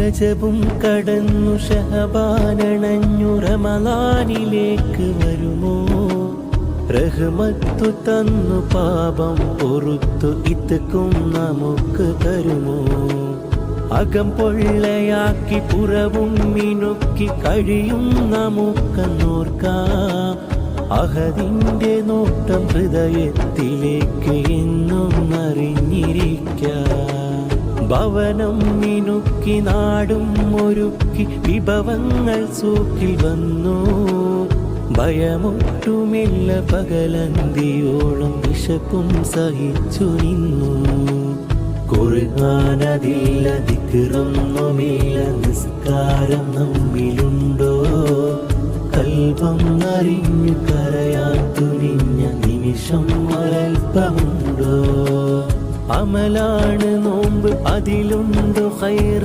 രജബും കടന്നു ഷഹബാനണഞ്ഞു റമളാനിലേക്ക് വരുമോ റഹ്മത്തു തന്നു പാപം പൊറുത്തു ഇത്ക്കും നമുക്ക് തരുമോ അകം പൊള്ളയാക്കി പുറവും മിനുക്കി കഴിയും നമുക്കെന്നോർക്കാം അഹദിന്റെ നോട്ടം ഹൃദയത്തിലേക്ക് എന്നും അറിഞ്ഞിരിക്കാം ഭവനം മിനുക്കി നാടും ഒരുക്കി വിഭവങ്ങൾ സൂക്കിൽ വന്നു ഭയമൊട്ടുമില്ല പകലന്തിയോളം വിശപ്പും സഹിച്ചു നിന്നു ഖുർആനതില്ല ദിക്റൊന്നുമില്ല നിസ്കാരം നമ്മിലുണ്ടോ കൽബം അറിഞ്ഞു കരയാൻ തുനിഞ്ഞ നിമിഷം ഒരൽപ്പമുണ്ടോ അമലാണ് നോമ്പ് അതിലുണ്ടോ ഖൈർ